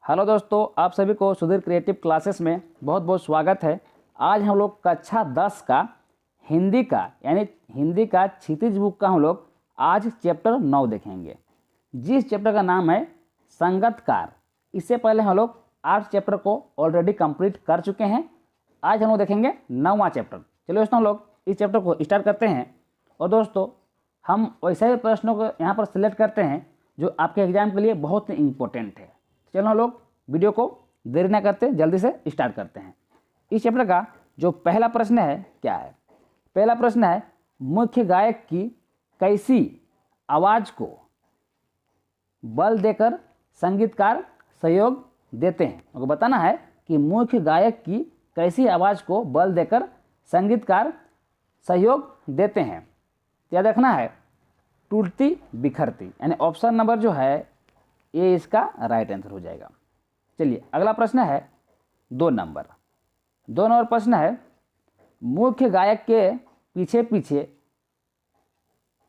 Hello दोस्तों, आप सभी को सुधीर क्रिएटिव क्लासेस में बहुत बहुत स्वागत है। आज हम लोग कक्षा 10 का हिंदी का यानी हिंदी का क्षितिज बुक का हम लोग आज चैप्टर 9 देखेंगे, जिस चैप्टर का नाम है संगतकार। इससे पहले हम लोग 8 चैप्टर को ऑलरेडी कंप्लीट कर चुके हैं। आज हम लोग देखेंगे 9वां चैप्टर। चलिए दोस्तों, हम लोग इस चैप्टर को स्टार्ट करते हैं। और दोस्तों, हम वैसे ही प्रश्नों को यहाँ पर सिलेक्ट करते हैं जो आपके एग्जाम के लिए बहुत ही इम्पोर्टेंट है। चलो हम लोग वीडियो को देरी न करते जल्दी से स्टार्ट करते हैं। इस चैप्टर का जो पहला प्रश्न है क्या है? पहला प्रश्न है, मुख्य गायक की कैसी आवाज़ को बल देकर संगीतकार सहयोग देते हैं। आपको बताना है कि मुख्य गायक की कैसी आवाज़ को बल देकर संगीतकार सहयोग देते हैं। याद रखना है, टूटती बिखरती, यानी ऑप्शन नंबर जो है ये इसका राइट आंसर हो जाएगा। चलिए अगला प्रश्न है 2 नंबर प्रश्न है, मुख्य गायक के पीछे पीछे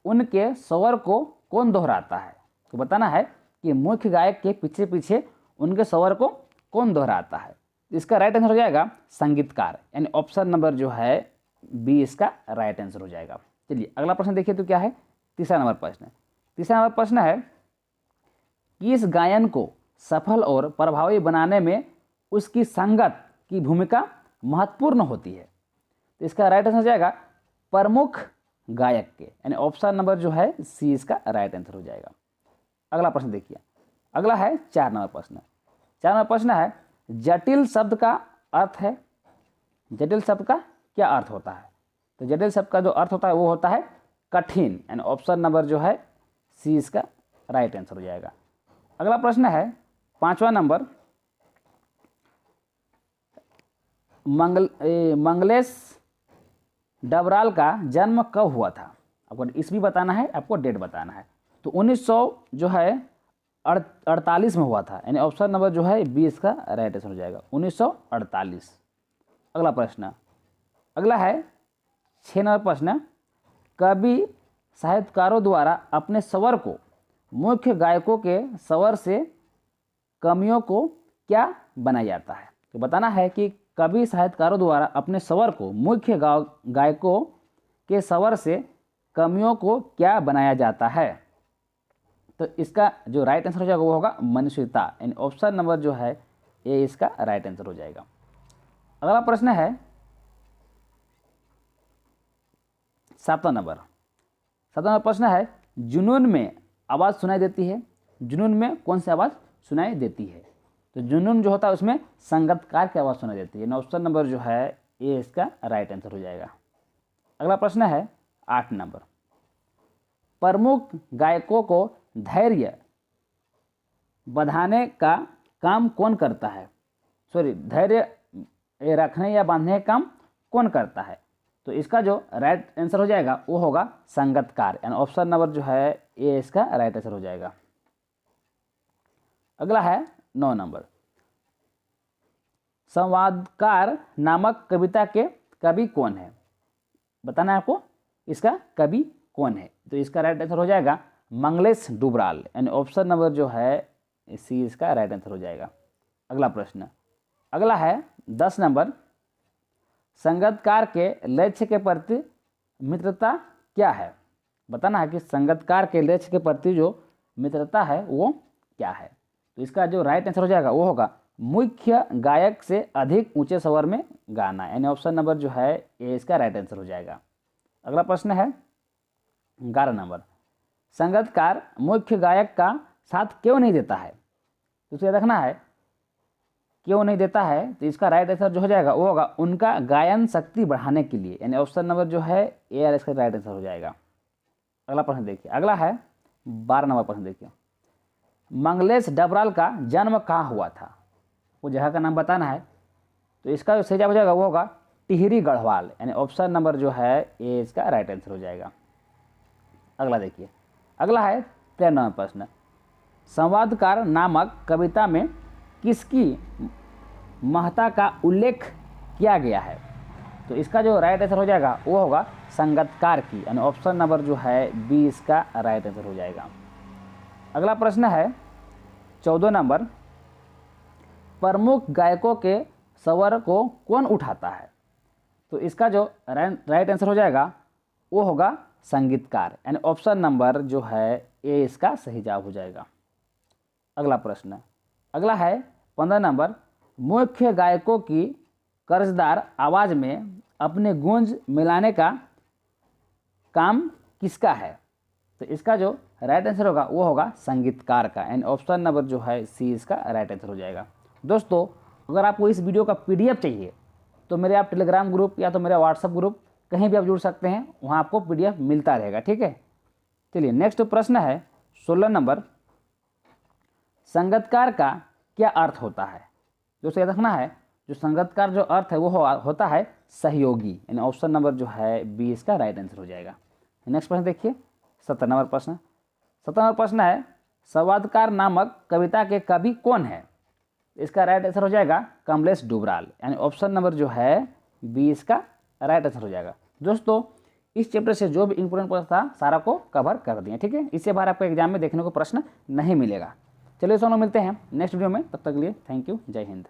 उनके स्वर को कौन दोहराता है? तो बताना है कि मुख्य गायक के पीछे पीछे उनके स्वर को कौन दोहराता है। इसका राइट आंसर हो जाएगा संगीतकार, यानी ऑप्शन नंबर जो है बी इसका राइट आंसर हो जाएगा। चलिए अगला प्रश्न देखिए तो क्या है, तीसरा नंबर प्रश्न है, किस गायन को सफल और प्रभावी बनाने में उसकी संगत की भूमिका महत्वपूर्ण होती है? तो इसका राइट आंसर हो जाएगा प्रमुख गायक के, यानी ऑप्शन नंबर जो है सी इसका राइट आंसर हो जाएगा। अगला प्रश्न देखिए, अगला है 4 नंबर प्रश्न है, जटिल शब्द का अर्थ है। जटिल शब्द का क्या अर्थ होता है? तो जटिल शब्द का जो अर्थ होता है वो होता है कठिन, यानी ऑप्शन नंबर जो है सी इसका राइट आंसर हो जाएगा। अगला प्रश्न है 5वां नंबर, मंगलेश डबराल का जन्म कब हुआ था? आपको ईस्वी बताना है, आपको डेट बताना है। तो 1900 जो है 48 में हुआ था, यानी ऑप्शन नंबर जो है 20 का राइट आंसर हो जाएगा, 1948। अगला है 6 नंबर प्रश्न, कवि साहित्यकारों द्वारा अपने स्वर को मुख्य गायकों के स्वर से कमियों को क्या बनाया जाता है? तो बताना है कि कवि साहित्यकारों द्वारा अपने स्वर को मुख्य गायकों के स्वर से कमियों को क्या बनाया जाता है? तो इसका जो राइट आंसर हो जाएगा वो होगा मनुष्यता, यानी ऑप्शन नंबर जो है ये इसका राइट आंसर हो जाएगा। अगला प्रश्न है 7वां नंबर प्रश्न है, जुनून में आवाज़ सुनाई देती है। जुनून में कौन सी आवाज़ सुनाई देती है? तो जुनून जो होता है उसमें संगीतकार की आवाज़ सुनाई देती है, ऑप्शन नंबर जो है ये इसका राइट आंसर हो जाएगा। अगला प्रश्न है 8 नंबर, प्रमुख गायकों को धैर्य बढ़ाने का काम कौन करता है? धैर्य रखने या बांधने का काम कौन करता है? तो इसका जो राइट आंसर हो जाएगा वो होगा संगीतकार, यानी ऑप्शन नंबर जो है ये इसका राइट आंसर हो जाएगा। अगला है 9 नंबर, संवादकार नामक कविता के कवि कौन है? बताना है आपको इसका कवि कौन है। तो इसका राइट आंसर हो जाएगा मंगलेश डुबराल, यानी ऑप्शन नंबर जो है सी इसका राइट आंसर हो जाएगा। अगला प्रश्न, अगला है 10 नंबर, संगीतकार के लक्ष्य के प्रति मित्रता क्या है? बताना है कि संगीतकार के लक्ष्य के प्रति जो मित्रता है वो क्या है। तो इसका जो राइट आंसर हो जाएगा वो होगा मुख्य गायक से अधिक ऊंचे स्वर में गाना, यानी ऑप्शन नंबर जो है ये इसका राइट आंसर हो जाएगा। अगला प्रश्न है 11 नंबर, संगीतकार मुख्य गायक का साथ क्यों नहीं देता है? तो उसे रखना है क्यों नहीं देता है। तो इसका राइट आंसर जो हो जाएगा वो होगा उनका गायन शक्ति बढ़ाने के लिए, यानी ऑप्शन नंबर जो है ए इसका राइट आंसर हो जाएगा। अगला प्रश्न देखिए, अगला है 12 नंबर प्रश्न देखिए, मंगलेश डबराल का जन्म कहाँ हुआ था? वो जगह का नाम बताना है। तो इसका जो सही जवाब हो जाएगा वो होगा टिहरी गढ़वाल, यानी ऑप्शन नंबर जो है ए इसका राइट आंसर हो जाएगा। अगला देखिए, अगला है 13 नंबर प्रश्न, संवादकार नामक कविता में किसकी महत्ता का उल्लेख किया गया है? तो इसका जो राइट आंसर हो जाएगा वो होगा संगीतकार की, यानी ऑप्शन नंबर जो है बी इसका राइट आंसर हो जाएगा। अगला प्रश्न है 14 नंबर, प्रमुख गायकों के स्वर को कौन उठाता है? तो इसका जो राइट आंसर हो जाएगा वो होगा संगीतकार, यानी ऑप्शन नंबर जो है ए इसका सही जवाब हो जाएगा। अगला प्रश्न, अगला है 15 नंबर, मुख्य गायकों की कर्जदार आवाज़ में अपने गूंज मिलाने का काम किसका है? तो इसका जो राइट आंसर होगा वो होगा संगीतकार का, एंड ऑप्शन नंबर जो है सी इसका राइट आंसर हो जाएगा। दोस्तों, अगर आपको इस वीडियो का पीडीएफ चाहिए तो मेरे आप टेलीग्राम ग्रुप या तो मेरा व्हाट्सएप ग्रुप कहीं भी आप जुड़ सकते हैं, वहाँ आपको पीडीएफ मिलता रहेगा, ठीक है। चलिए नेक्स्ट प्रश्न है 16 नंबर, संगीतकार का क्या अर्थ होता है? दोस्तों याद रखना है, जो संगीतकार जो अर्थ है वो होता है सहयोगी, यानी ऑप्शन नंबर जो है बी इसका राइट आंसर हो जाएगा। नेक्स्ट प्रश्न देखिए 17 नंबर प्रश्न। 17 नंबर प्रश्न है, संवादकार नामक कविता के कवि कौन है? इसका राइट आंसर हो जाएगा कमलेश डुबराल, यानी ऑप्शन नंबर जो है बी इसका राइट आंसर हो जाएगा। दोस्तों, इस चैप्टर से जो भी इंपोर्टेंट प्रश्न था सारा को कवर कर दिए, ठीक है। इससे बाहर आपको एग्जाम में देखने को प्रश्न नहीं मिलेगा। चलिए दोस्तों, मिलते हैं नेक्स्ट वीडियो में, तब तक के लिए थैंक यू, जय हिंद।